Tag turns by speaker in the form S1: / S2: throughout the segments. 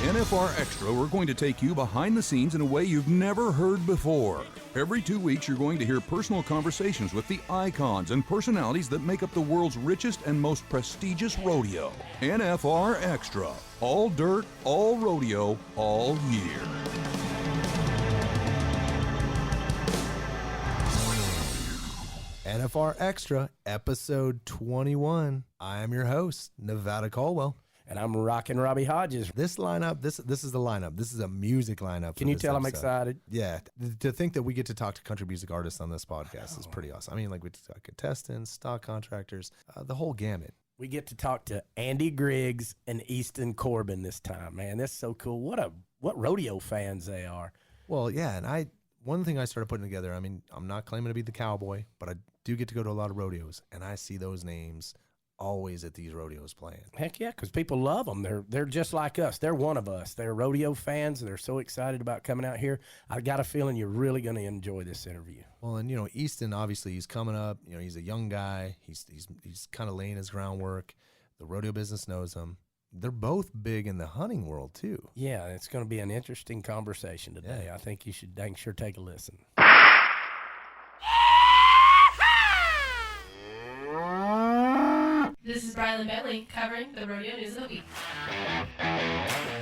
S1: NFR Extra, we're going to take you behind the scenes in a way you've never heard before. Every 2 weeks, you're going to hear personal conversations with the icons and personalities that make up the world's richest and most prestigious rodeo. NFR Extra. All dirt, all rodeo, all year.
S2: NFR Extra, episode 21. I am your host, Nevada Caldwell.
S3: And I'm rocking Robbie Hodges.
S2: This lineup, this is the lineup. This is a music lineup.
S3: Can you tell I'm excited?
S2: Yeah. To think that we get to talk to country music artists on this podcast is pretty awesome. I mean, like we talk contestants, stock contractors, the whole gamut.
S3: We get to talk to Andy Griggs and Easton Corbin this time, man. That's so cool. What rodeo fans they are.
S2: Well, yeah, and one thing I started putting together, I mean, I'm not claiming to be the cowboy, but I do get to go to a lot of rodeos, and I see those names always at these rodeos playing.
S3: Heck yeah, because people love them. They're just like us. They're one of us. They're rodeo fans. They're so excited about coming out here. I got a feeling you're really going to enjoy this interview.
S2: Well, and Easton, obviously, he's coming up. He's a young guy. He's kind of laying his groundwork. The rodeo business knows him. They're both big in the hunting world too.
S3: Yeah, it's going to be an interesting conversation today. Yeah. I think you should dang sure take a listen.
S4: This is Brylan Bentley covering the Rodeo News of the Week.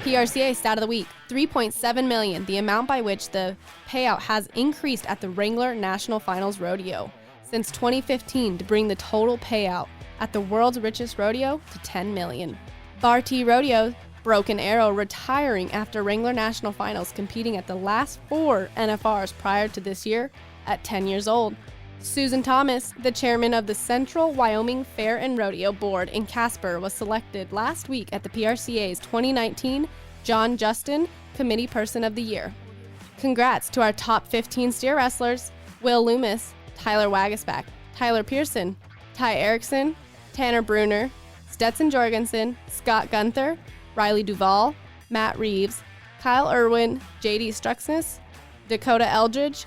S5: PRCA Stat of the Week, $3.7 million, the amount by which the payout has increased at the Wrangler National Finals Rodeo since 2015 to bring the total payout at the world's richest rodeo to $10 million. Bar T Rodeo, Broken Arrow retiring after Wrangler National Finals, competing at the last 4 NFRs prior to this year at 10 years old. Susan Thomas, the chairman of the Central Wyoming Fair and Rodeo Board in Casper, was selected last week at the PRCA's 2019 John Justin Committee Person of the Year. Congrats to our top 15 steer wrestlers: Will Loomis, Tyler Wagasback, Tyler Pearson, Ty Erickson, Tanner Bruner, Stetson Jorgensen, Scott Gunther, Riley Duvall, Matt Reeves, Kyle Irwin, JD Struxness, Dakota Eldridge,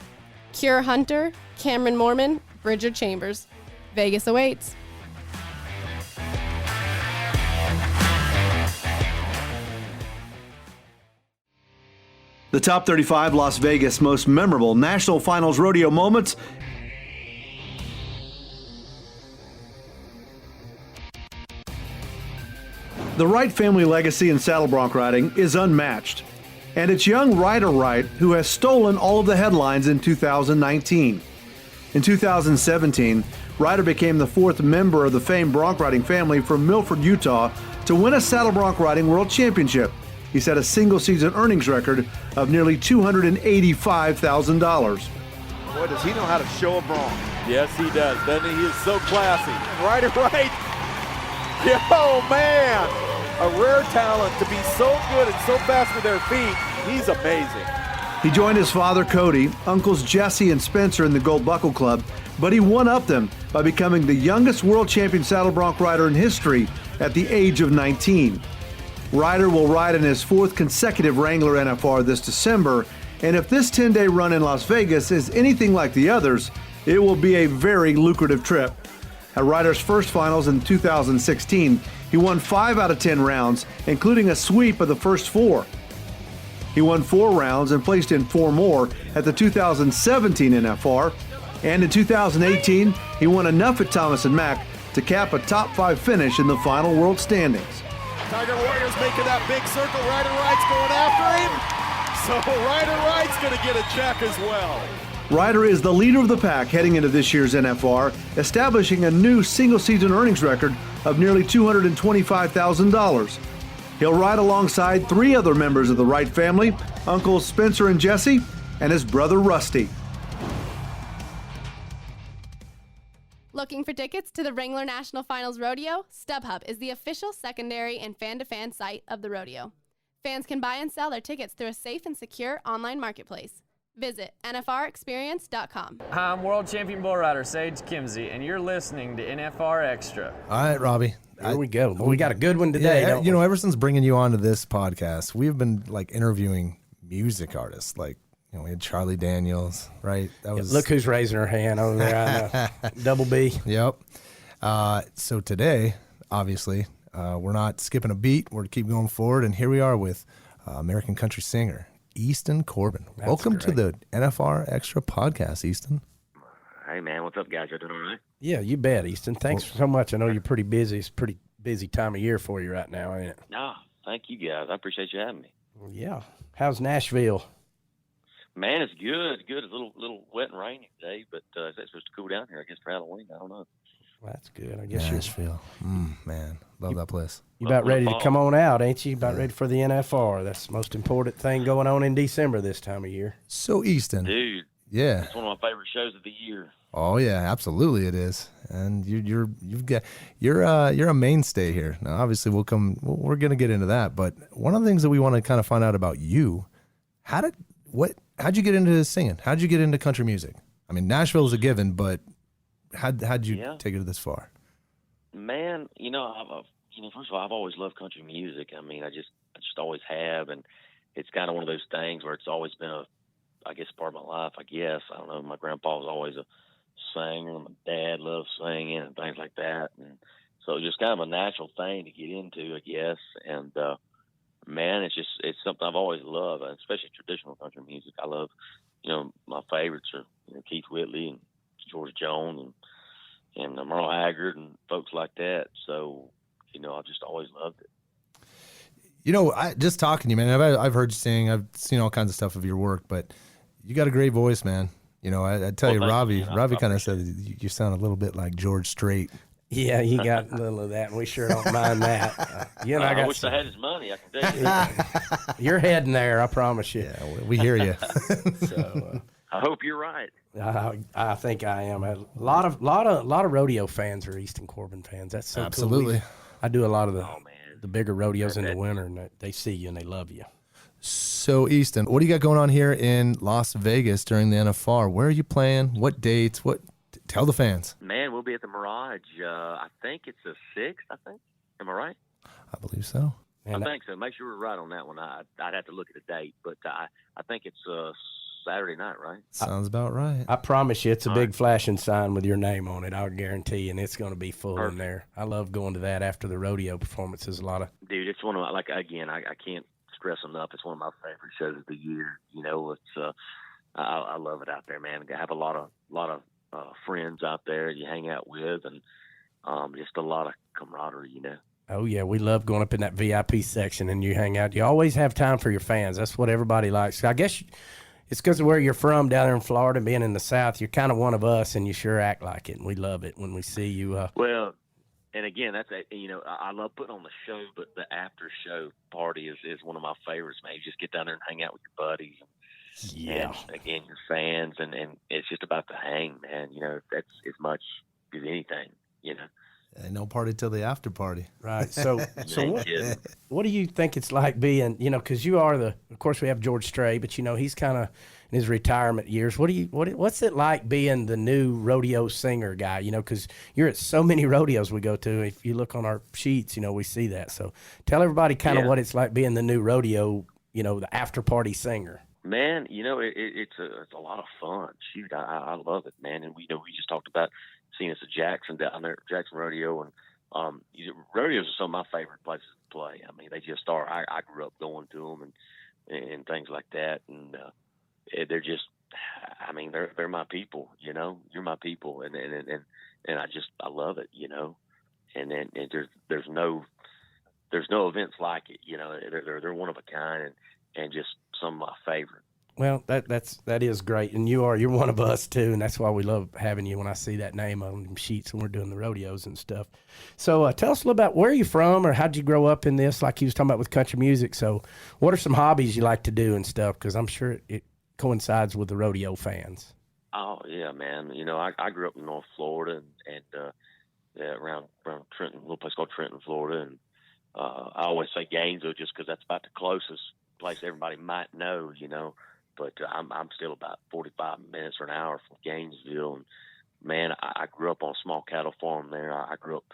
S5: Cure Hunter, Cameron Mormon, Bridger Chambers. Vegas awaits.
S6: The top 35 Las Vegas most memorable National Finals rodeo moments. The Wright family legacy in saddle bronc riding is unmatched. And it's young Ryder Wright who has stolen all of the headlines in 2019. In 2017, Ryder became the 4th member of the famed bronc riding family from Milford, Utah, to win a saddle bronc riding world championship. He set a single-season earnings record of nearly $285,000.
S7: Boy, does he know how to show a bronc.
S8: Yes, he does, doesn't he? He is so classy.
S7: Ryder Wright. Oh, man. A rare talent to be so good and so fast with their feet. He's amazing.
S6: He joined his father, Cody, uncles Jesse and Spencer in the Gold Buckle Club, but he one-upped them by becoming the youngest world champion saddle bronc rider in history at the age of 19. Ryder will ride in his 4th consecutive Wrangler NFR this December, and if this 10-day run in Las Vegas is anything like the others, it will be a very lucrative trip. At Ryder's first finals in 2016, he won 5 out of 10 rounds, including a sweep of the first 4. He won 4 rounds and placed in 4 more at the 2017 NFR, and in 2018, he won enough at Thomas & Mack to cap a top 5 finish in the final world standings.
S7: Tiger Warriors making that big circle. Ryder Wright's going after him. So Ryder Wright's going to get a check as well.
S6: Ryder is the leader of the pack heading into this year's NFR, establishing a new single-season earnings record of nearly $225,000. He'll ride alongside 3 other members of the Wright family, uncles Spencer and Jesse, and his brother Rusty.
S5: Looking for tickets to the Wrangler National Finals Rodeo? StubHub is the official secondary and fan-to-fan site of the rodeo. Fans can buy and sell their tickets through a safe and secure online marketplace. Visit nfrexperience.com.
S9: Hi, I'm world champion bull rider Sage Kimsey, and you're listening to NFR Extra.
S2: All right, Robbie.
S3: Here we go. We got a good one today.
S2: Yeah, ever since bringing you onto this podcast, we've been interviewing music artists. We had Charlie Daniels, right?
S3: Look who's raising her hand over there. I know. Double B.
S2: Yep. So today, obviously, we're not skipping a beat. We're keep going forward, and here we are with American country singer, Easton Corbin.
S3: That's
S2: Welcome to
S3: great.
S2: the NFR Extra Podcast, Easton.
S10: Hey, man, what's up, guys? You doing all right?
S3: Yeah, you bet, Easton. Thanks so much. I know you're pretty busy. It's a pretty busy time of year for you right now, ain't it?
S10: No, thank you, guys. I appreciate you having me.
S3: Yeah. How's Nashville?
S10: Man, it's good. Good. It's a little wet and rainy today, but it's supposed to cool down here, I guess, for Halloween. I don't know.
S3: Well, that's good. I guess you're
S2: Nashville. Man, love that place.
S3: You about ready to come on out, ain't you? About ready for the NFR. That's the most important thing going on in December this time of year.
S2: So, Easton.
S10: Dude,
S2: Yeah.
S10: it's one of my favorite shows of the year.
S2: Oh yeah, absolutely it is. And you're a mainstay here. Now obviously we're going to get into that, but one of the things that we want to kind of find out about you, how'd you get into singing? How'd you get into country music? I mean, Nashville's a given, but how'd you take it this far?
S10: Man, first of all, I've always loved country music. I mean, I just always have, and it's kind of one of those things where it's always been I guess part of my life, I guess. I don't know. My grandpa was always a singer. My dad loved singing and things like that. And so just kind of a natural thing to get into, I guess. And, man, it's something I've always loved, especially traditional country music. I love, my favorites are, Keith Whitley and George Jones and Merle Haggard and folks like that. So, I've just always loved it.
S2: I just talking to you, man. I've heard you sing. I've seen all kinds of stuff of your work, but you got a great voice, man. I tell you, Robbie kind of said you sound a little bit like George Strait.
S3: Yeah, you got a little of that, and we sure don't mind that. You and I
S10: wish I had his money, I can tell you.
S3: You're heading there, I promise you.
S2: Yeah, we hear you.
S3: So,
S10: I hope you're right.
S3: I think I am. A lot of rodeo fans are Easton Corbin fans. That's so
S2: Absolutely.
S3: Cool. I do a lot of the bigger rodeos in the winter, and they see you and they love you.
S2: So, Easton, what do you got going on here in Las Vegas during the NFR? Where are you playing? What dates? Tell the fans.
S10: Man, we'll be at the Mirage. I think it's the 6th, I think. Am I right?
S2: I believe so.
S10: I think so. Make sure we're right on that one. I'd have to look at the date, but I think it's Saturday night, right?
S2: Sounds about right.
S3: I promise you, it's a big flashing sign with your name on it. I'll guarantee, and it's going to be full in there. I love going to that after the rodeo performances.
S10: Dude, it's one of my, I can't stress enough. It's one of my favorite shows of the year. It's I love it out there, man. I have a lot of friends out there you hang out with, and just a lot of camaraderie.
S3: Oh yeah, we love going up in that VIP section and you hang out. You always have time for your fans. That's what everybody likes. I guess it's because of where you're from down there in Florida, being in the South. You're kind of one of us, and you sure act like it. And we love it when we see you.
S10: Well, and again, I love putting on the show, but the after show party is one of my favorites, man. You just get down there and hang out with your buddies.
S3: Yeah.
S10: And again, your fans, and it's just about the hang, man. That's as much as anything,
S2: And no party till the after party.
S3: Right. So what do you think it's like being, because you are of course we have George Strait, but he's kind of in his retirement years. What's it like being the new rodeo singer guy? Because you're at so many rodeos we go to. If you look on our sheets, we see that. So tell everybody kind of what it's like being the new rodeo, the after party singer.
S10: Man, it's a lot of fun. Shoot, I love it, man. And we just talked about seeing us at Jackson down there, Jackson Rodeo, and rodeos are some of my favorite places to play. I mean, they just are. I grew up going to them and things like that, and they're just. I mean, they're my people. You're my people, and I love it. And then there's no events like it. They're one of a kind, and just some of my favorite.
S3: Well, that is great, and you're one of us too, and that's why we love having you. When I see that name on them sheets when we're doing the rodeos and stuff. So tell us a little about where are you from, or how did you grow up in this? Like you was talking about with country music. So what are some hobbies you like to do and stuff? Because I'm sure it coincides with the rodeo fans.
S10: Oh yeah, man. I grew up in North Florida and around Trenton, a little place called Trenton, Florida, and I always say Gainesville just because that's about the closest place everybody might know, But I'm still about 45 minutes or an hour from Gainesville. And, man, I grew up on a small cattle farm there. I grew up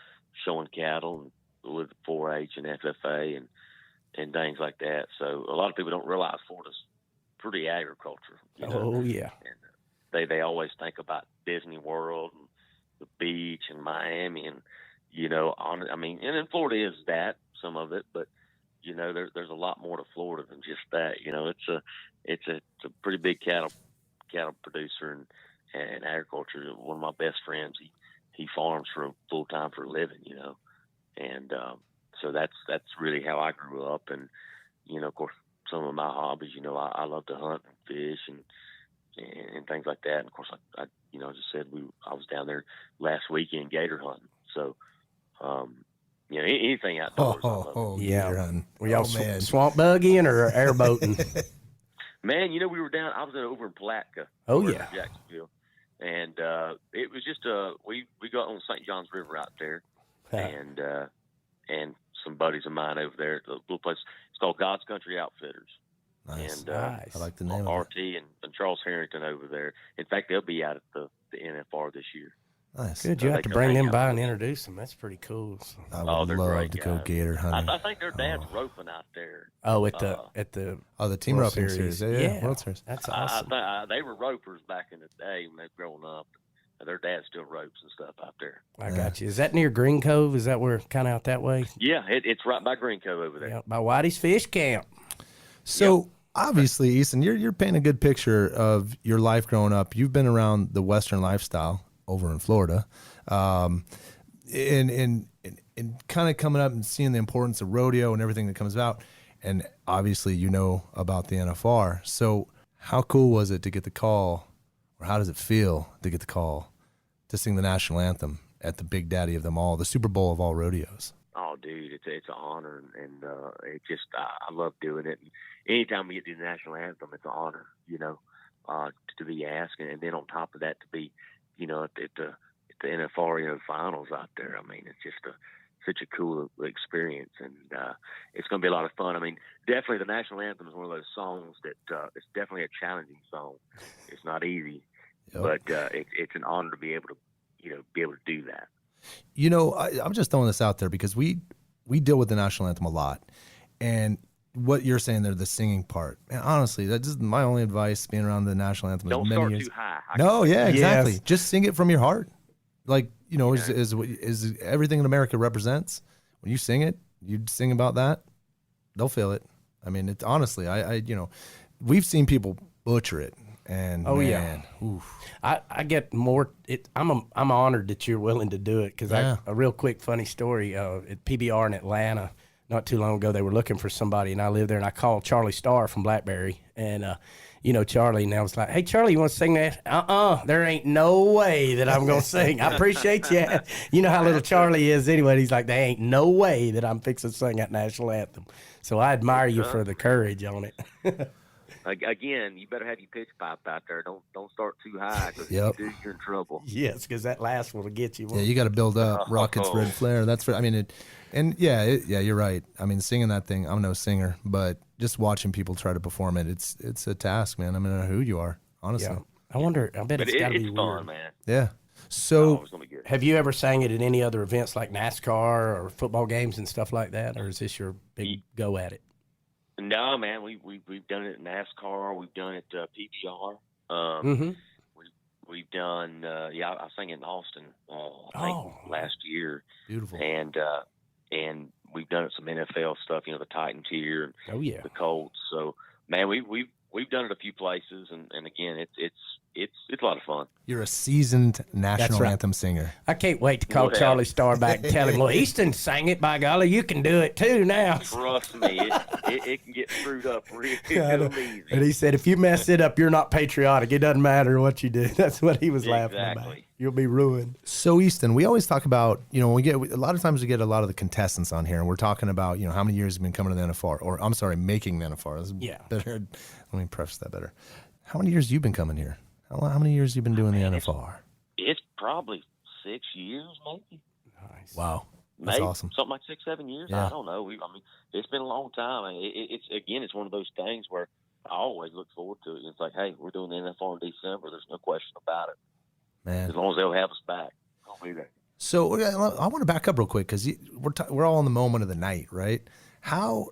S10: showing cattle and lived at 4-H and FFA and things like that. So a lot of people don't realize Florida's pretty agriculture.
S3: Oh, yeah.
S10: And they always think about Disney World and the beach and Miami and, and in Florida is that, some of it, but you know, there's a lot more to Florida than just that. You know, it's a pretty big cattle producer and agriculture. One of my best friends, he farms for full time for a living, you know, and so that's really how I grew up. And you know, of course, some of my hobbies, you know, I love to hunt and fish and things like that. And of course, I you know, as I said, I was down there last weekend gator hunting. So, you know, anything outdoors.
S3: Gator hunting. Were y'all
S2: swamp
S3: buggying or airboating?
S10: Man, you know, we were down. I was over in Palatka. Jacksonville, and it was just we got on St. John's River out there, and some buddies of mine over there. The little place, it's called God's Country Outfitters.
S2: Nice.
S10: And
S2: I like the name
S10: RT and Charles Harrington over there. In fact, they'll be out at the NFR this year.
S2: Nice.
S3: Good. You have to bring them by and introduce them. That's pretty cool. So.
S2: I would love to go gator hunting.
S10: I think their dad's roping out there.
S3: Oh, at the
S2: team
S3: World
S2: roping
S3: Series.
S2: series. Yeah, World Series.
S3: That's awesome.
S10: They were ropers back in the day when they were growing up. Their dad still ropes and stuff out there.
S3: I got you. Is that near Green Cove? Is that where kind of out that way?
S10: Yeah, it's right by Green Cove over there.
S3: Yeah, by Whitey's Fish Camp.
S2: So obviously, Easton, you're painting a good picture of your life growing up. You've been around the Western lifestyle over in Florida, and kind of coming up and seeing the importance of rodeo and everything that comes about. And obviously, you know about the NFR. So how cool was it to get the call, or how does it feel to get the call to sing the national anthem at the big daddy of them all, the Super Bowl of all rodeos?
S10: Oh, dude, it's an honor, and it just I love doing it. And anytime we get to the national anthem, it's an honor, you know, to be asked, and then on top of that, to be, you know, at the NFR, you know, finals out there. I mean, it's just such a cool experience, and it's going to be a lot of fun. I mean, definitely the national anthem is one of those songs that it's definitely a challenging song. It's not easy, but it's an honor to be able to, you know, do that.
S2: You know, I'm just throwing this out there because we deal with the national anthem a lot, and what you're saying there, the singing part, man, honestly, that's just my only advice being around the national anthem.
S10: Don't start too high.
S2: No, yeah, exactly. Yes. Just sing it from your heart. Like, you know, is everything that America represents. When you sing it, you sing about that, they'll feel it. I mean, it's honestly, I you know, we've seen people butcher it. And
S3: I get more. I'm honored that you're willing to do it because a real quick funny story at PBR in Atlanta not too long ago, they were looking for somebody, and I lived there, and I called Charlie Starr from Blackberry, and you know, Charlie, and I was like, hey, Charlie, you want to sing that? There ain't no way that I'm going to sing. I appreciate you. You know how little Charlie is anyway. He's like, there ain't no way that I'm fixing to sing that national anthem. So I admire you for the courage on it.
S10: Again, you better have your pitch pipe out there. Don't start too high because if you do, you're in trouble.
S3: Yes, because that last one will get you.
S2: Yeah, you got to build up. Rockets, red flare. That's for. I mean, you're right. I mean, singing that thing. I'm no singer, but just watching people try to perform it, it's a task, man. I mean, I don't know who you are, honestly.
S3: Yeah. I wonder. I bet it's got to be
S10: fun, man.
S2: Yeah. So,
S3: have you ever sang it at any other events like NASCAR or football games and stuff like that, or is this your big go at it?
S10: No, man, we've done it at NASCAR. We've done it at PBR. We've done I sang in Austin I think last year.
S2: Beautiful.
S10: And we've done it some NFL stuff, you know, the Titans here, the Colts. So man, we've done it a few places, and again, it's a lot of fun.
S2: You're a seasoned national anthem singer.
S3: I can't wait to call Charlie Starr back and tell him, well, Easton sang it, by golly, you can do it too now.
S10: Trust me, it can get screwed up real easy.
S3: And he said, if you mess it up, you're not patriotic. It doesn't matter what you do. That's what he was laughing about. You'll be ruined.
S2: So, Easton, we always talk about, you know, a lot of times we get a lot of the contestants on here, and we're talking about, you know, how many years you've been coming to the NFR, or I'm sorry, making the NFR. Better. Let me preface that better. How many years have you been coming here? How many years have you been doing the NFR?
S10: It's probably 6 years, maybe.
S3: Nice.
S2: Wow. That's awesome.
S10: Something like 6, 7 years.
S2: Yeah.
S10: I don't know. It's been a long time. It's one of those things where I always look forward to it. It's like, hey, we're doing the NFR in December. There's no question about it.
S2: Man.
S10: As long as they'll have us back, I'll be there.
S2: So I want to back up real quick because we're all in the moment of the night, right? How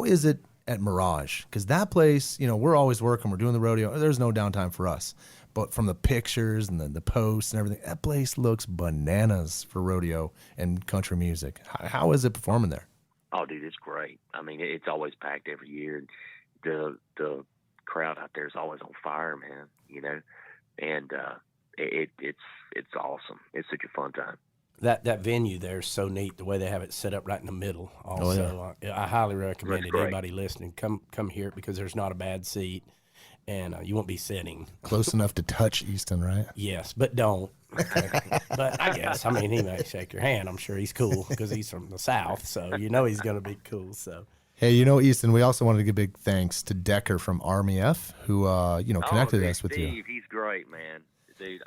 S2: is it at Mirage? Because that place, you know, we're always working. We're doing the rodeo. There's no downtime for us. But from the pictures and the posts and everything, that place looks bananas for rodeo and country music. How is it performing there?
S10: Oh, dude, it's great. I mean, it's always packed every year. The crowd out there is always on fire, man. You know, and it's awesome. It's such a fun time.
S3: That venue there is so neat, the way they have it set up right in the middle. Also, I highly recommend it. Anybody listening, come hear it because there's not a bad seat, and you won't be sitting
S2: Close enough to touch Easton, right?
S3: Yes, but don't. But I guess, I mean, he may shake your hand. I'm sure he's cool because he's from the South, so you know he's going to be cool. So.
S2: Hey, you know, Easton, we also wanted to give big thanks to Decker from Army F, who connected us with
S10: Steve,
S2: you.
S10: He's great, man. Dude,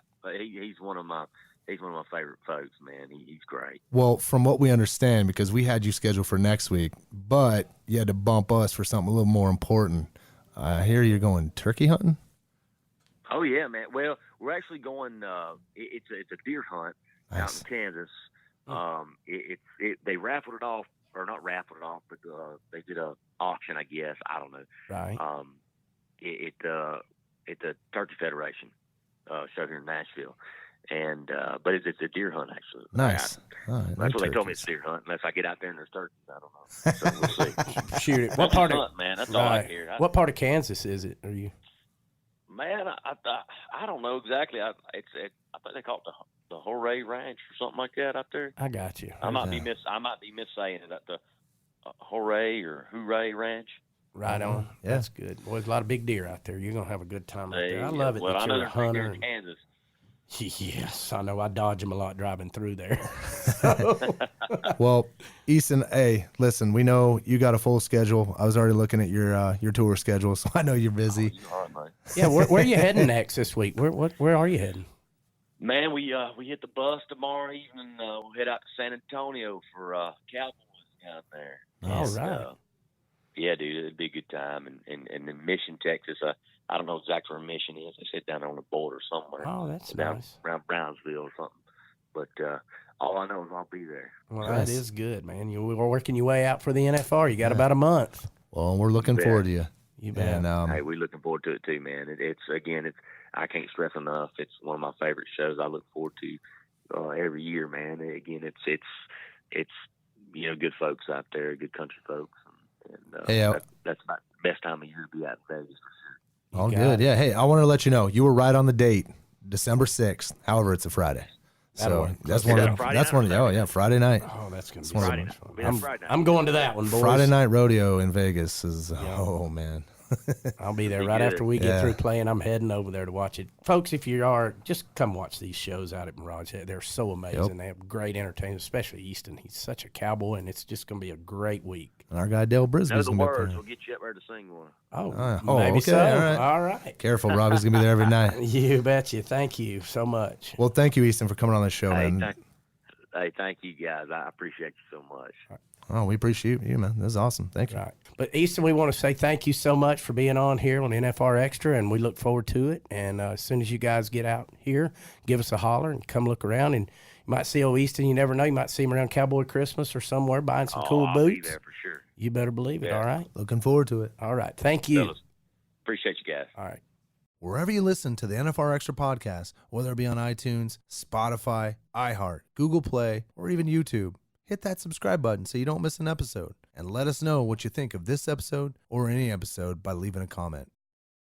S10: he's one of my favorite folks, man. He's great.
S2: Well, from what we understand, because we had you scheduled for next week, but you had to bump us for something a little more important. I hear you're going turkey hunting?
S10: Oh, yeah, man. Well, we're actually going it's a deer hunt out in Kansas. They raffled it off, or not raffled it off, but they did a auction, I guess. I don't know.
S3: Right.
S10: It's a Turkey Federation show here in Nashville. And but it's a deer hunt, actually.
S2: Nice.
S10: That's what they told me. It's a deer hunt. Unless I get out there and there's turkeys, I don't know. So we'll see.
S3: Shoot it. What part
S10: hunt,
S3: of
S10: man? That's all I hear.
S3: What part of Kansas is it? Are you?
S10: Man, I don't know exactly. I think they call it the Hooray Ranch or something like that out there.
S3: I got you.
S10: I might be missaying it at the Hooray or Hooray Ranch.
S3: Right on.
S2: Yeah.
S3: That's good. Boy, there's a lot of big deer out there. You're gonna have a good time out there. I love it.
S10: Well,
S3: that
S10: I know
S3: you're a hunter.
S10: in Kansas.
S3: Yes, I know. I dodge them a lot driving through there.
S2: Well, Easton, hey, listen, we know you got a full schedule. I was already looking at your tour schedule, so I know you're busy.
S3: Yeah, where are you heading next this week? Where are you heading?
S10: Man, we hit the bus tomorrow evening. We'll head out to San Antonio for Cowboys down there.
S3: All right.
S10: Yeah, dude, it'd be a good time. And in Mission, Texas, I don't know exactly where Mission is. They said down there on the border somewhere.
S3: Oh, that's
S10: down
S3: nice.
S10: Around Brownsville or something. But all I know is I'll be there.
S3: Well, that is good, man. You're working your way out for the NFR. You got about a month.
S2: Well, we're looking forward to you.
S3: You bet.
S2: And,
S10: hey, we're looking forward to it too, man. It's I can't stress enough. It's one of my favorite shows. I look forward to every year, man. Again, it's good folks out there, good country folks, and that's about the best time of year to be out in Vegas for sure.
S2: All good. Yeah. Hey, I want to let you know you were right on the date, December 6th. However, it's a Friday. So that's one of the, Friday night.
S3: Oh, that's going to
S10: be Friday.
S3: I'm going to that one, boys.
S2: Friday night rodeo in Vegas is, oh, man.
S3: I'll be there right after we get through playing. I'm heading over there to watch it. Folks, if you are, just come watch these shows out at Mirage. They're so amazing. Yep. They have great entertainment, especially Easton. He's such a cowboy, and it's just going to be a great week.
S2: And our guy Dale Brisby's
S10: going to be there. We'll get you up there to sing one.
S3: Maybe
S2: okay.
S3: So. All right.
S2: Careful, Robbie's going to be there every night.
S3: You betcha. Thank you so much.
S2: Well, thank you, Easton, for coming on the show, man.
S10: Thank you, guys. I appreciate you so much.
S2: Oh, we appreciate you, man. This is awesome. Thank you.
S3: Right. But Easton, we want to say thank you so much for being on here on NFR Extra, and we look forward to it. And as soon as you guys get out here, give us a holler and come look around. And you might see old Easton. You never know. You might see him around Cowboy Christmas or somewhere buying some cool boots.
S10: I'll be there for sure.
S3: You better believe it.
S10: Yeah.
S3: All right.
S2: Looking forward to it.
S3: All right. Thank you.
S10: Fellas, appreciate you guys.
S3: All right.
S2: Wherever you listen to the NFR Extra podcast, whether it be on iTunes, Spotify, iHeart, Google Play, or even YouTube, hit that subscribe button so you don't miss an episode. And let us know what you think of this episode or any episode by leaving a comment.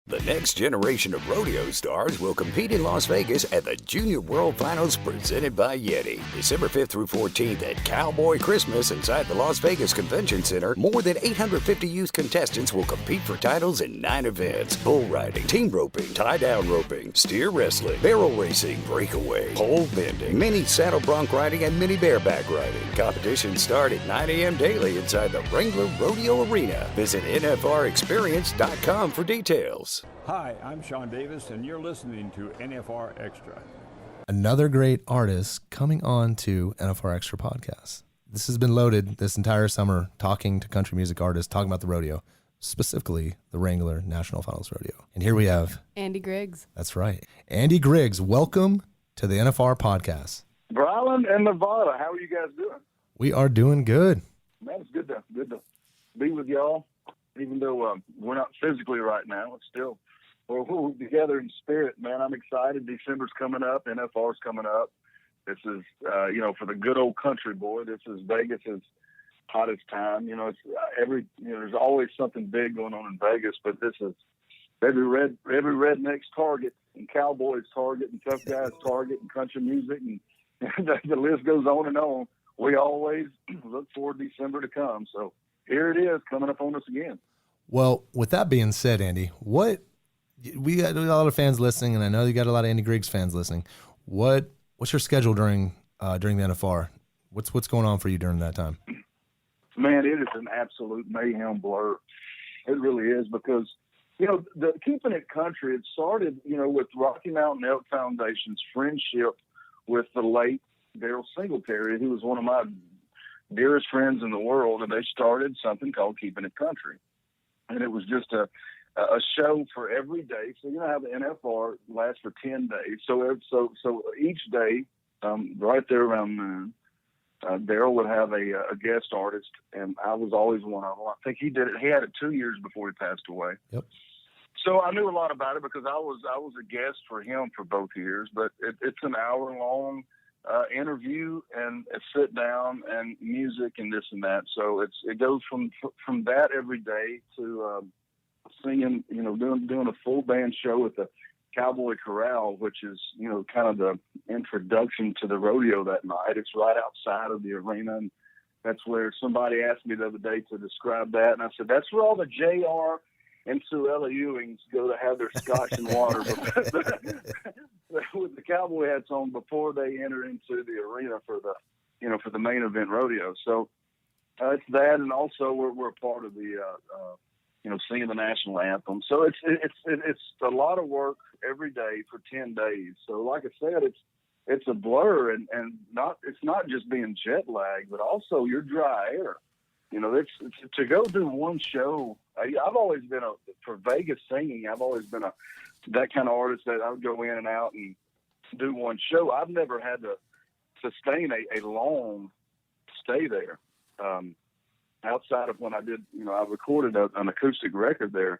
S11: The next generation of rodeo stars will compete in Las Vegas at the Junior World Finals presented by Yeti. December 5th through 14th at Cowboy Christmas inside the Las Vegas Convention Center. More than 850 youth contestants will compete for titles in 9 events. Bull riding, team roping, tie-down roping, steer wrestling, barrel racing, breakaway, pole bending, mini saddle bronc riding, and mini bareback riding. Competitions start at 9 a.m. daily inside the Wrangler Rodeo Arena. Visit NFRExperience.com for details.
S12: Hi, I'm Sean Davis, and you're listening to NFR Extra.
S2: Another great artist coming on to NFR Extra podcast. This has been loaded this entire summer, talking to country music artists, talking about the rodeo, specifically the Wrangler National Finals Rodeo. And here we have
S5: Andy Griggs.
S2: That's right. Andy Griggs, welcome to the NFR podcast.
S13: Brylan and Nevada, how are you guys doing?
S2: We are doing good.
S13: Man, it's good to be with y'all. Even though we're not physically right now, it's still we're together in spirit, man. I'm excited. December's coming up. NFR's coming up. This is, for the good old country boy. This is Vegas is hottest time. You know, it's there's always something big going on in Vegas, but this is every redneck's target, and Cowboys target, and tough guys target, and country music, and the list goes on and on. We always look forward to December to come. So here it is, coming up on us again.
S2: Well, with that being said, Andy, we got a lot of fans listening, and I know you got a lot of Andy Griggs fans listening. What's your schedule during the NFR? What's going on for you during that time?
S13: Man, it is an absolute mayhem blur. It really is, because the Keepin It Country, it started with Rocky Mountain Elk Foundation's friendship with the late Daryle Singletary, who was one of my dearest friends in the world, and they started something called Keepin It Country. And it was just a show for every day. So how the NFR lasts for 10 days. So each day, right there around noon, Daryle would have a guest artist, and I was always one of them. I think he did it. He had it 2 years before he passed away.
S2: Yep.
S13: So I knew a lot about it because I was a guest for him for both years. But it's an hour-long interview and a sit down and music and this and that. So it goes from that every day to singing, doing a full band show at the Cowboy Corral, which is kind of the introduction to the rodeo that night. It's right outside of the arena, and that's where somebody asked me the other day to describe that, and I said that's where all the JR and Suella Ewings go to have their scotch and water with the cowboy hats on before they enter into the arena for the main event rodeo. So it's that, and also we're a part of the singing the national anthem. So it's a lot of work every day for 10 days. So like I said, it's a blur, and it's not just being jet lagged, but also you're dry air. It's to go do one show. I've always been for Vegas singing. I've always been that kind of artist that I would go in and out and do one show. I've never had to sustain a long stay there. Outside of when I did, I recorded an acoustic record there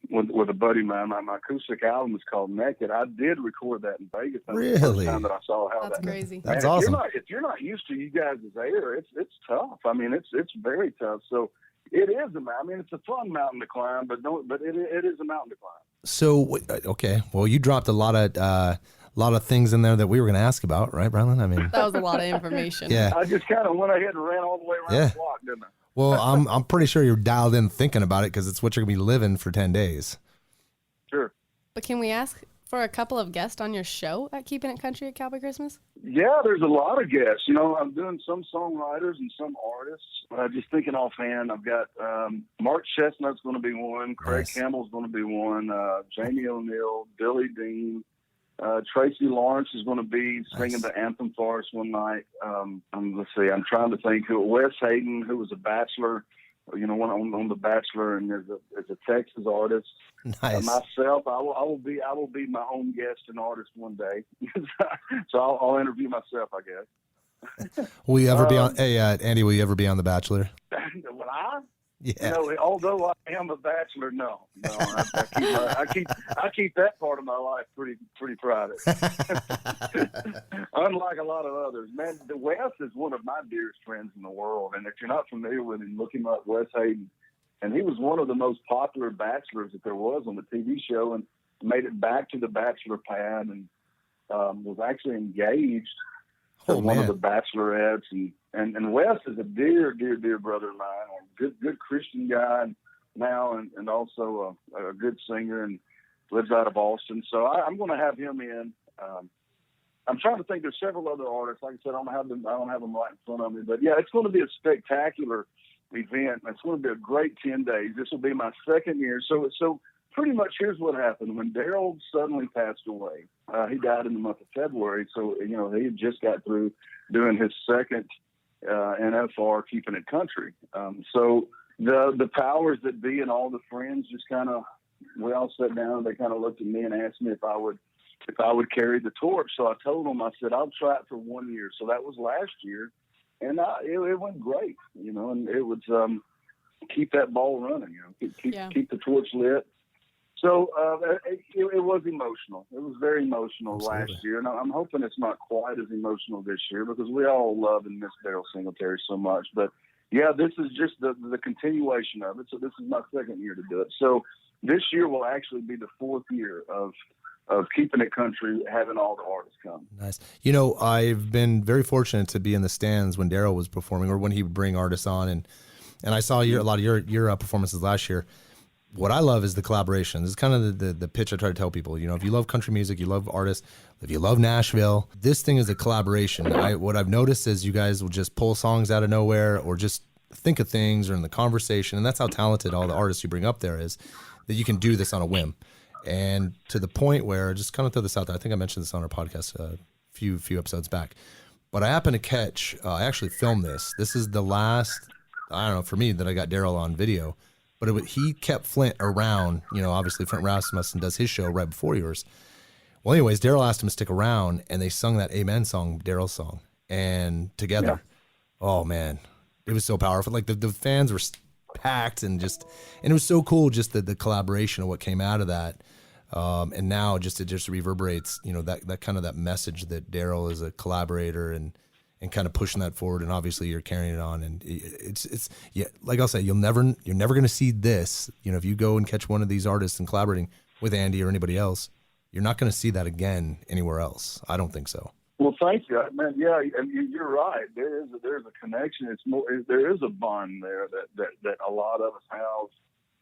S13: with a buddy of mine. My acoustic album is called Naked. I did record that in Vegas. That was the first time that I saw how
S5: That's crazy.
S2: That's
S13: man,
S2: awesome.
S13: If you're not used to you guys' air, it's tough. I mean, it's very tough. So it is it's a fun mountain to climb, but it is a mountain to climb.
S2: So okay, well, you dropped a lot of things in there that we were going to ask about, right, Brylan? I mean,
S5: that was a lot of information.
S2: Yeah.
S13: I just kind of went ahead and ran all the way around the block, didn't I?
S2: Well, I'm pretty sure you're dialed in thinking about it because it's what you're going to be living for 10 days.
S13: Sure.
S5: But can we ask for a couple of guests on your show at Keepin It Country at Cowboy Christmas?
S13: Yeah, there's a lot of guests. I'm doing some songwriters and some artists. Just thinking offhand, I've got Mark Chestnut's going to be one. Craig Campbell's going to be one. Jamie O'Neill, Billy Dean. Tracy Lawrence is going to be singing the anthem for us one night. Let's see, I'm trying to think who. Wes Hayden, who was a bachelor, one on The Bachelor, and is a Texas artist.
S2: Nice.
S13: Myself, I will be my own guest and artist one day. So I'll interview myself, I guess.
S2: Will you ever be on? Hey, Andy, will you ever be on The Bachelor?
S13: Will I?
S2: Yeah.
S13: Although I am a bachelor, no. I keep that part of my life pretty private. Unlike a lot of others, man. The Wes is one of my dearest friends in the world, and if you're not familiar with him, look him up, Wes Hayden. And he was one of the most popular bachelors that there was on the TV show, and made it back to the bachelor pad, and was actually engaged to one of the bachelorettes, and Wes is a dear brother of mine, a good Christian guy now, and also a good singer, and lives out of Austin. So I'm going to have him in. I'm trying to think. There's several other artists. Like I said, I don't have them right in front of me, but yeah, it's going to be a spectacular event. It's going to be a great 10 days. This will be my second year. So pretty much here's what happened. When Daryle suddenly passed away, he died in the month of February. So, he had just got through doing his second NFR Keepin It Country. So the powers that be and all the friends just we all sat down, and they kind of looked at me and asked me if I would carry the torch. So I told them, I said, I'll try it for 1 year. So that was last year. And it went great, and it was keep that ball running, keep the torch lit. So it was emotional. It was very emotional
S2: Absolutely.
S13: last year, and I'm hoping it's not quite as emotional this year because we all love and miss Daryle Singletary so much. But yeah, this is just the continuation of it. So this is my second year to do it. So this year will actually be the fourth year of Keepin It Country, having all the artists come.
S2: Nice. You know, I've been very fortunate to be in the stands when Daryle was performing, or when he would bring artists on, and I saw a lot of your performances last year. What I love is the collaboration. This is kind of the pitch I try to tell people. You know, if you love country music, you love artists, if you love Nashville, this thing is a collaboration. What I've noticed is you guys will just pull songs out of nowhere, or just think of things, or in the conversation, and that's how talented all the artists you bring up there is, that you can do this on a whim. And to the point where, just kind of throw this out there, I think I mentioned this on our podcast a few episodes back, but I happened to catch, I actually filmed this. This is the last, I don't know, for me, that I got Daryle on video. But he kept Flint around, you know, obviously Flint Rasmussen does his show right before yours. Well, anyways, Daryle asked him to stick around, and they sung that Amen song, Daryle's song, and together. Yeah. Oh, man, it was so powerful. Like the fans were packed, and it was so cool, just the collaboration of what came out of that. And now it just reverberates, you know, that kind of that message that Daryle is a collaborator and kind of pushing that forward, and obviously you're carrying it on, and it's yeah, like I'll say, you're never going to see this. You know, if you go and catch one of these artists and collaborating with Andy or anybody else, you're not going to see that again anywhere else. I don't think so.
S13: Well, thank you, man. Yeah, and you're right. There's a connection. There is a bond there that a lot of us have.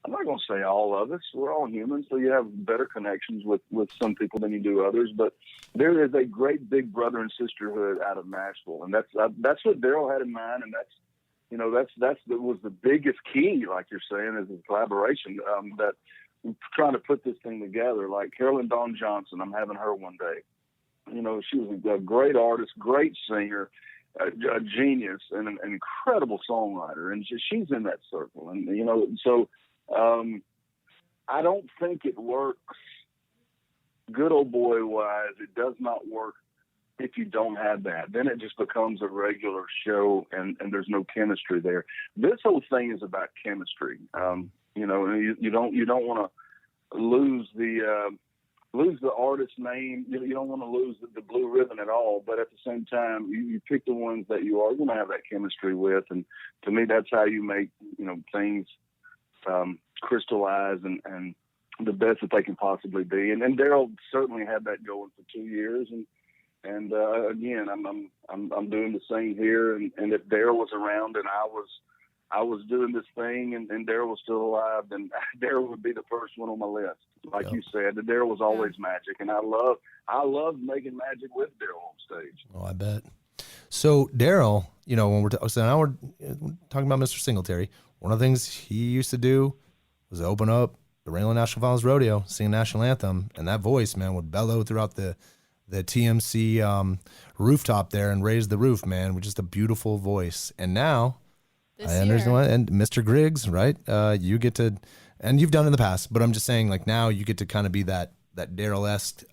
S13: I'm not going to say all of us. We're all humans, so you have better connections with some people than you do others. But there is a great big brother and sisterhood out of Nashville, and that's what Daryle had in mind, and that was the biggest key, like you're saying, is the collaboration. That trying to put this thing together. Like Carolyn Dawn Johnson, I'm having her one day. You know, she was a great artist, great singer, a genius, and an incredible songwriter, and she's in that circle, and you know, so. I don't think it works good old boy wise. It does not work if you don't have that. Then it just becomes a regular show, and there's no chemistry there. This whole thing is about chemistry. You know, you don't want to lose the artist's name. You don't want to lose the blue ribbon at all. But at the same time, you pick the ones that you are going to have that chemistry with, and to me, that's how you make, you know, things crystallize and the best that they can possibly be. And Daryle certainly had that going for 2 years. And again, I'm doing the same here. And if Daryle was around and I was doing this thing and Daryle was still alive, then Daryle would be the first one on my list. Like you said, Daryle was always magic. And I love making magic with Daryle on stage.
S2: Oh, I bet. So Daryle, you know, when we're talking about Mr. Singletary, one of the things he used to do was open up the Raylan National Finals Rodeo, sing a national anthem, and that voice, man, would bellow throughout the TMC rooftop there and raise the roof, man, with just a beautiful voice. And now, and Mr. Griggs, right? You get to, and you've done it in the past, but I'm just saying, like, now you get to kind of be that Daryle-esque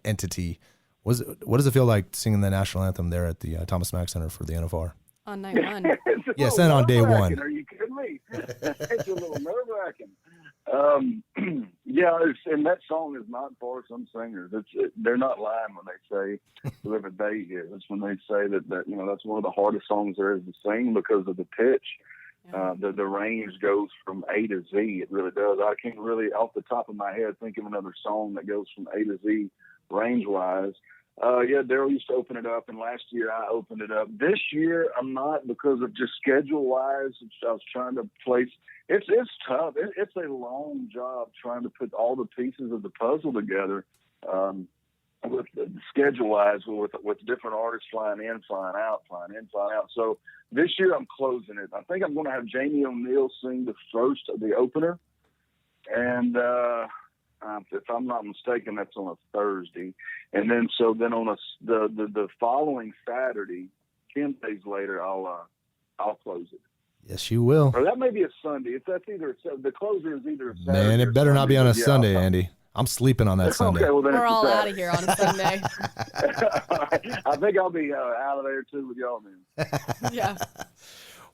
S2: entity. What does it feel like singing the national anthem there at the Thomas Mack Center for the NFR?
S5: On night one.
S2: Yes, and on day one.
S13: Are you kidding me? It's a little nerve-wracking. And that song is not for some singers. They're not lying when they say whoever they is. It's when they say that you know, that's one of the hardest songs there is to sing because of the pitch. Yeah. The range goes from A to Z. It really does. I can't really, off the top of my head, think of another song that goes from A to Z range-wise. Daryle used to open it up, and last year I opened it up. This year I'm not, because of just schedule-wise. I was trying to place. It's tough. It's a long job trying to put all the pieces of the puzzle together, with schedule-wise, with different artists flying in, flying out. So this year I'm closing it. I think I'm going to have Jamie O'Neill sing the opener, and if I'm not mistaken, that's on a Thursday. And then on the following Saturday, 10 days later, I'll close it.
S2: Yes, you will.
S13: Or that may be a Sunday. If that's the closer is either a Saturday.
S2: Man, it better not be on a Sunday, Andy. I'm sleeping on that Sunday.
S13: Okay, well, then
S5: we're all out of here on a Sunday.
S13: I think I'll be out of there too with y'all then.
S5: Yeah.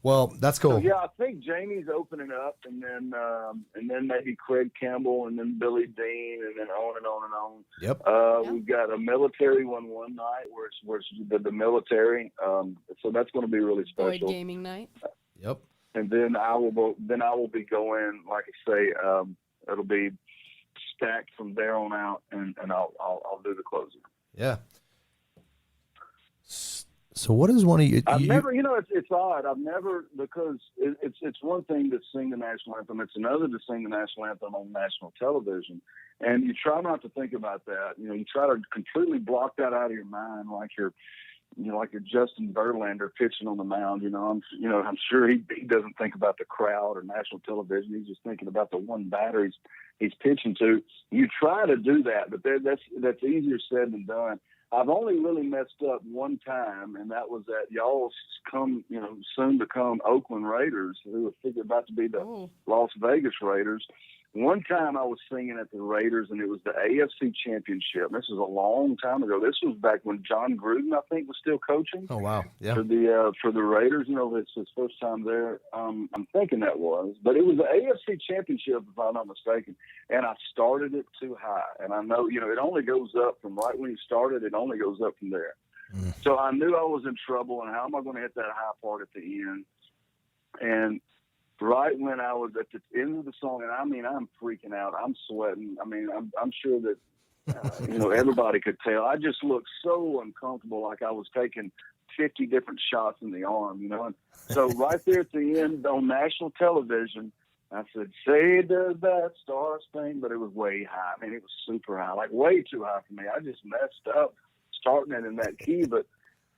S2: Well, that's cool.
S13: So, yeah, I think Jamie's opening up, and then maybe Craig Campbell, and then Billy Dean, and then on and on and on.
S2: Yep.
S13: We've got a military one night where it's the military. So that's going to be really special.
S5: Boyd gaming night.
S2: Yep.
S13: And then I will be going, like I say, it'll be stacked from there on out, and I'll do the closing.
S2: Yeah. So what is one of you?
S13: I've never, it's odd. I've never, because it's one thing to sing the national anthem. It's another to sing the national anthem on national television. And you try not to think about that. You try to completely block that out of your mind, like you're Justin Verlander pitching on the mound. I'm sure he doesn't think about the crowd or national television. He's just thinking about the one batter he's pitching to. You try to do that, but that's easier said than done. I've only really messed up one time, and that was at y'all's soon to come Oakland Raiders, who are figured about to be the Las Vegas Raiders. One time I was singing at the Raiders, and it was the AFC Championship. This was a long time ago. This was back when John Gruden, I think, was still coaching.
S2: Oh, wow. Yeah.
S13: For the Raiders. It's his first time there. I'm thinking that was. But it was the AFC Championship, if I'm not mistaken. And I started it too high. And I know, it only goes up from right when you started. It only goes up from there. So I knew I was in trouble, and how am I going to hit that high part at the end? And right when I was at the end of the song, and I'm freaking out. I'm sweating. I'm sure that, everybody could tell. I just looked so uncomfortable, like I was taking 50 different shots in the arm, And so right there at the end on national television, I said, "Say does that star thing," but it was way high. It was super high, like way too high for me. I just messed up starting it in that key, but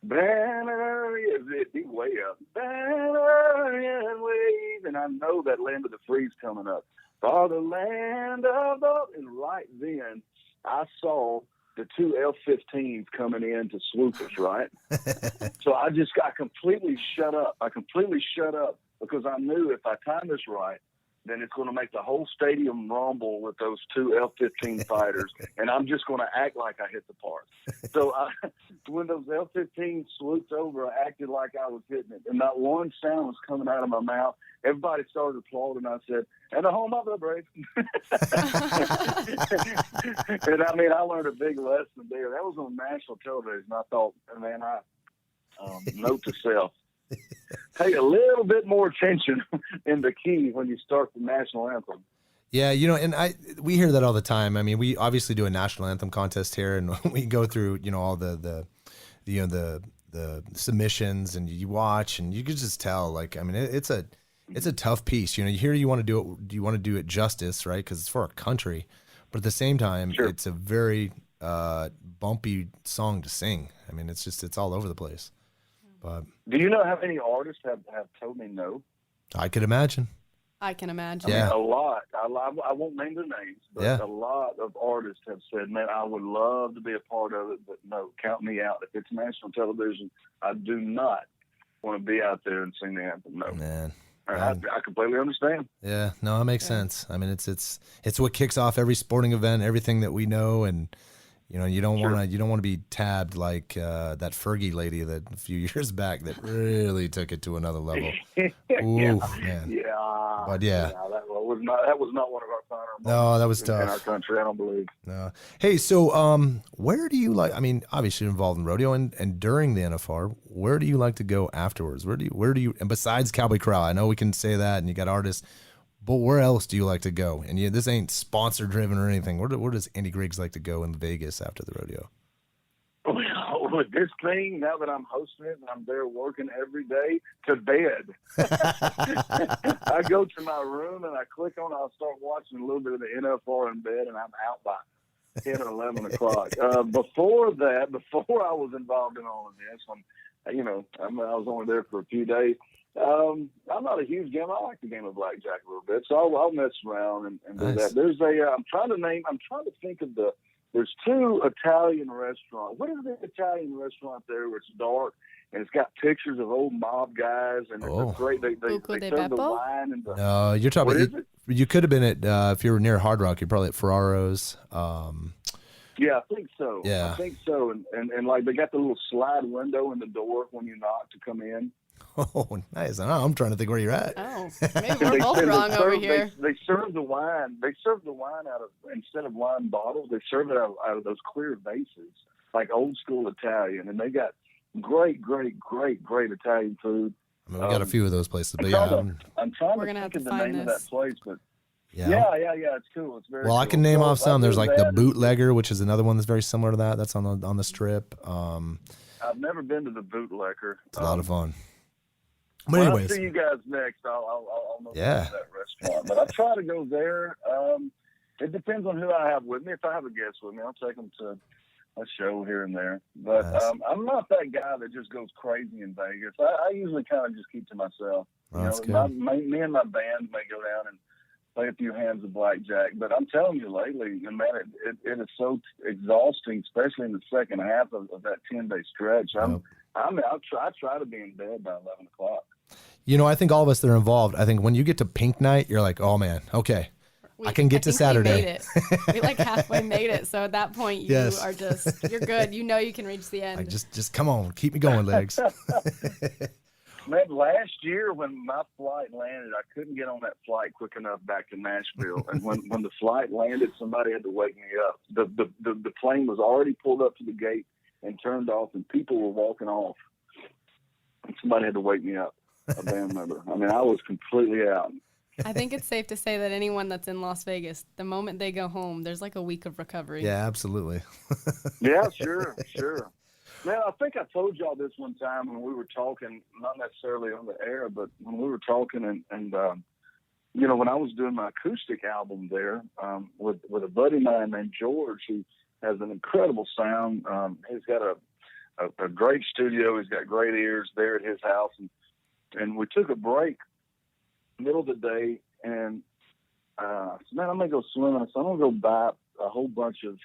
S13: banner, it'd be way up. Banner and wave, and I know that Land of the Free's coming up. For the land of the, and right then I saw the two F-15s coming in to swoop us, right? So I completely shut up. Because I knew if I timed this right, then it's going to make the whole stadium rumble with those two F-15 fighters, and I'm just going to act like I hit the part. So when those F-15 swooped over, I acted like I was hitting it, and not one sound was coming out of my mouth. Everybody started applauding. I said, "And the home of the brave." And I learned a big lesson there. That was on national television. I thought, man, note to self. Pay a little bit more attention in the key when you start the national anthem.
S2: Yeah, and we hear that all the time. We obviously do a national anthem contest here, and we go through, all the submissions, and you watch, and you can just tell. It's a tough piece. You want to do it. Do you want to do it justice, right? Because it's for our country, but at the same time, It's a very bumpy song to sing. It's all over the place. But
S13: do you know how many artists have told me no?
S2: I could imagine.
S5: I can imagine.
S2: Yeah.
S13: A lot. I won't name their names, but a lot of artists have said, "Man, I would love to be a part of it, but no, count me out. If it's national television, I do not want to be out there and sing the anthem." No,
S2: man.
S13: I completely understand.
S2: Yeah, no, it makes sense. It's what kicks off every sporting event, everything that we know, and you don't want to be tabbed like that Fergie lady that a few years back that really took it to another level. Ooh, man.
S13: Yeah.
S2: But yeah.
S13: That was not one of our finer moments.
S2: No, that was tough.
S13: In our country, I don't believe.
S2: No. Hey, so where do you obviously you're involved in rodeo and during the NFR, where do you like to go afterwards? Where do you and besides Cowboy Corral, I know we can say that and you got artists, but where else do you like to go? And this ain't sponsor driven or anything. Where does Andy Griggs like to go in Vegas after the rodeo?
S13: Well, with this thing, now that I'm hosting it and I'm there working every day, to bed. I go to my room and I click on, I'll start watching a little bit of the NFR in bed, and I'm out by 10 or 11 o'clock. Before I was involved in all of this, I was only there for a few days. I'm not a huge gamer. I like the game of blackjack a little bit, so I'll mess around and do that. There's I'm trying to think of there's two Italian restaurants. What is the Italian restaurant there where it's dark and it's got pictures of old mob guys and it's great. They serve the wine and the.
S2: No, you're talking about. You could have been at if you were near Hard Rock. You're probably at Ferraro's.
S13: Yeah, I think so.
S2: Yeah,
S13: I think so. And like they got the little slide window in the door when you knock to come in.
S2: Oh, nice. I don't know, I'm trying to think where you're at.
S5: Oh, maybe we're both wrong over here.
S13: They serve the wine. They serve the wine out of, instead of wine bottles, they serve it out of those clear vases, like old school Italian. And they got great Italian food.
S2: I mean, we got a few of those places, but
S13: I'm trying to think of the name of that place, but yeah, it's cool. It's very
S2: well,
S13: cool.
S2: I can name off some. There's like the Bootlegger, which is another one that's very similar to that. That's on the Strip.
S13: I've never been to the Bootlegger.
S2: It's a lot of fun. But
S13: When
S2: anyways,
S13: I see you guys next, I'll know
S2: Yeah.
S13: that restaurant. But I try to go there. It depends on who I have with me. If I have a guest with me, I'll take them to a show here and there. But I'm not that guy that just goes crazy in Vegas. I usually kind of just keep to myself.
S2: That's good.
S13: Me and my band may go down and play a few hands of blackjack. But I'm telling you, lately, man, it is so exhausting, especially in the second half of that 10-day stretch. I try to be in bed by 11 o'clock.
S2: you know, I think all of us that are involved, I think when you get to pink night, you're like, oh man, okay, I can get to Saturday.
S5: We made it. We like halfway made it. So at that point, you are just, you're good. You know you can reach the end.
S2: Like, just come on, keep me going, legs.
S13: Man, last year when my flight landed, I couldn't get on that flight quick enough back to Nashville. And when the flight landed, somebody had to wake me up. The plane was already pulled up to the gate and turned off, and people were walking off. And somebody had to wake me up, a band member. I mean, I was completely out.
S5: I think it's safe to say that anyone that's in Las Vegas, the moment they go home, there's like a week of recovery.
S2: Yeah, absolutely.
S13: Yeah, sure. Man, I think I told y'all this one time when we were talking, not necessarily on the air, but when we were talking and you know, when I was doing my acoustic album there with a buddy of mine named George, who has an incredible sound. He's got a great studio. He's got great ears there at his house. And we took a break middle of the day, and I said, man, I'm going to go swimming. I said, I'm going to go buy a whole bunch of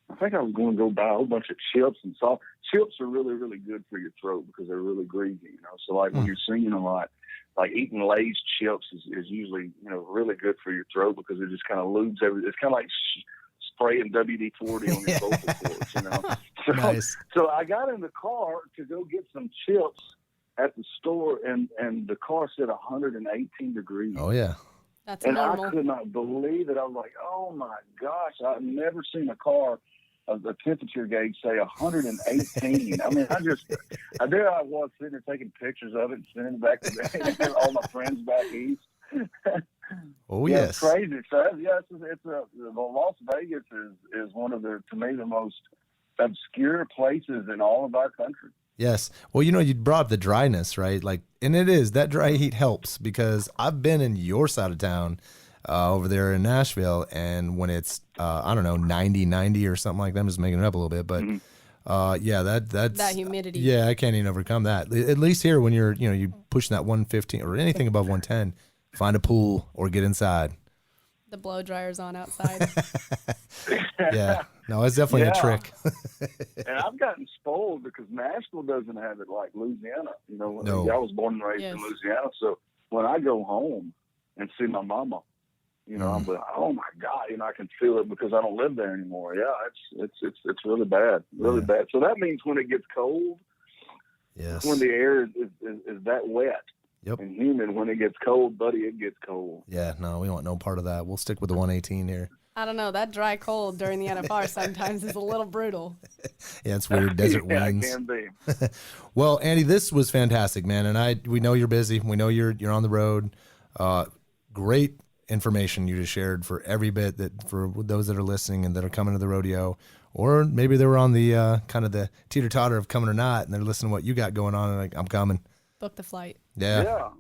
S13: I think I was going to go buy a whole bunch of chips and salt. Chips are really, really good for your throat because they're really greasy, you know. So, like, when you're singing a lot, like eating Lay's chips is usually, you know, really good for your throat because it just kind of lubes everything. It's kind of like spraying WD-40 on your vocal cords, you know. So,
S2: nice.
S13: So I got in the car to go get some chips at the store, and the car said 118 degrees.
S2: Oh, yeah.
S5: That's
S13: and
S5: normal.
S13: I could not believe it. I was like, oh, my gosh, I've never seen a car of the temperature gauge say 118. I mean, there I was sitting there taking pictures of it and sending it back to all my friends back east.
S2: Oh,
S13: yeah,
S2: yes.
S13: It's crazy. So, yeah, Las Vegas is one of the most obscure places in all of our country.
S2: Yes. Well, you know, you brought up the dryness, right? Like, and it is, that dry heat helps because I've been in your side of town over there in Nashville, and when it's, I don't know, 90 or something like that, I'm just making it up a little bit, but yeah, that's
S5: that humidity.
S2: Yeah, I can't even overcome that. At least here when you're, you know, you pushing that 115 or anything above 110, find a pool or get inside.
S5: The blow dryer's on outside.
S2: Yeah. No, it's definitely a trick.
S13: And I've gotten spoiled because Nashville doesn't have it like Louisiana. You know,
S2: No.
S13: I was born and raised in Louisiana, so when I go home and see my mama, you know, I'm like, oh my God, you know, I can feel it because I don't live there anymore. Yeah, it's really bad, bad. So that means when it gets cold, when the air is that wet.
S2: Yep.
S13: And humid, when it gets cold, buddy, it gets cold.
S2: Yeah, no, we want no part of that. We'll stick with the 118 here.
S5: I don't know. That dry cold during the NFR sometimes is a little brutal.
S2: Yeah, it's weird. Desert winds.
S13: It can be.
S2: Well, Andy, this was fantastic, man. And we know you're busy. We know you're on the road. Great information you just shared for every bit that for those that are listening and that are coming to the rodeo, or maybe they were on the kind of the teeter-totter of coming or not, and they're listening to what you got going on and like, I'm coming.
S5: Book the flight.
S13: Yeah.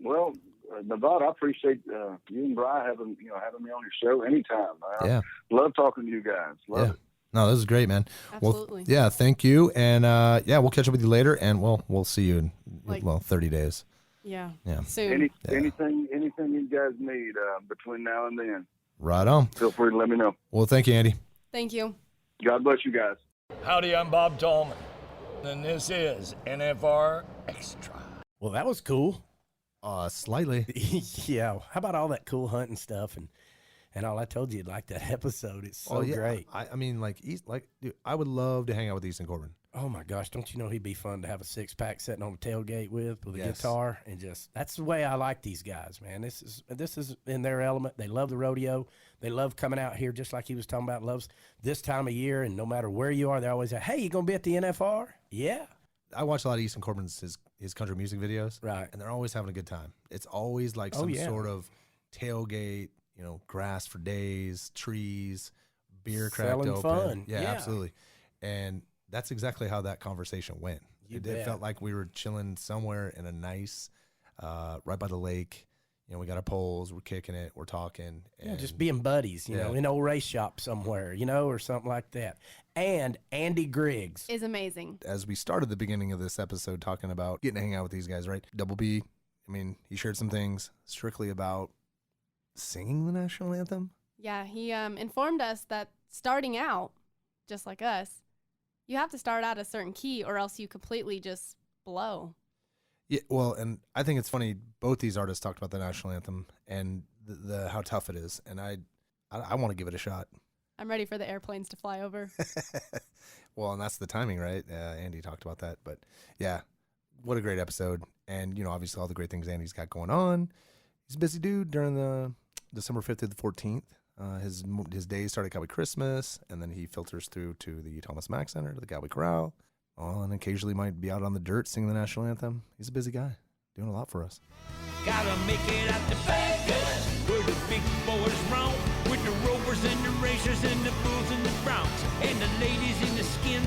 S13: Well, Nevada, I appreciate you and Bri having me on your show anytime.
S2: Yeah.
S13: Love talking to you guys. Love it.
S2: No, this is great, man.
S5: Absolutely.
S2: Well, yeah, thank you. And yeah, we'll catch up with you later, and we'll see you in 30 days.
S5: Yeah.
S13: Soon. Anything you guys need between now and then.
S2: Right on.
S13: Feel free to let me know.
S2: Well, thank you, Andy.
S5: Thank you.
S13: God bless you guys.
S14: Howdy, I'm Bob Tallman, and this is NFR Extra.
S3: Well, that was cool.
S2: Slightly.
S3: Yeah. How about all that cool hunting stuff? And And all I told you, like that episode, it's so great.
S2: I mean, dude, I would love to hang out with Easton Corbin.
S3: Oh my gosh, don't you know he'd be fun to have a 6-pack sitting on the tailgate with a guitar, and that's the way I like these guys, man. This is in their element. They love the rodeo. They love coming out here, just like he was talking about. Loves this time of year, and no matter where you are, they're always like, "Hey, you gonna be at the NFR?" Yeah.
S2: I watch a lot of Easton Corbin's his country music videos,
S3: right?
S2: And they're always having a good time. It's always like some sort of tailgate, grass for days, trees, beer cracked open,
S3: fun.
S2: Yeah, absolutely, and that's exactly how that conversation went. It felt like we were chilling somewhere in a nice, right by the lake. We got our poles, we're kicking it, we're talking. And
S3: just being buddies, in an old race shop somewhere, or something like that. And Andy Griggs
S5: is amazing.
S2: As we started the beginning of this episode talking about getting to hang out with these guys, right? Double B, he shared some things strictly about singing the national anthem.
S5: Yeah, he informed us that starting out, just like us, you have to start out a certain key or else you completely just blow.
S2: Yeah, well, and I think it's funny, both these artists talked about the national anthem and the how tough it is, and I want to give it a shot.
S5: I'm ready for the airplanes to fly over.
S2: Well, and that's the timing, right? Andy talked about that, but yeah, what a great episode. And, obviously all the great things Andy's got going on. He's a busy dude during the December 5th to the 14th. His days start at Cowboy Christmas, and then he filters through to the Thomas Mack Center, to the Cowboy Corral. Well, and occasionally might be out on the dirt singing the national anthem. He's a busy guy, doing a lot for us.
S15: Gotta make it out to Vegas, where the big boys roam, with the rovers and the racers and the bulls and the broncs, and the ladies in the skin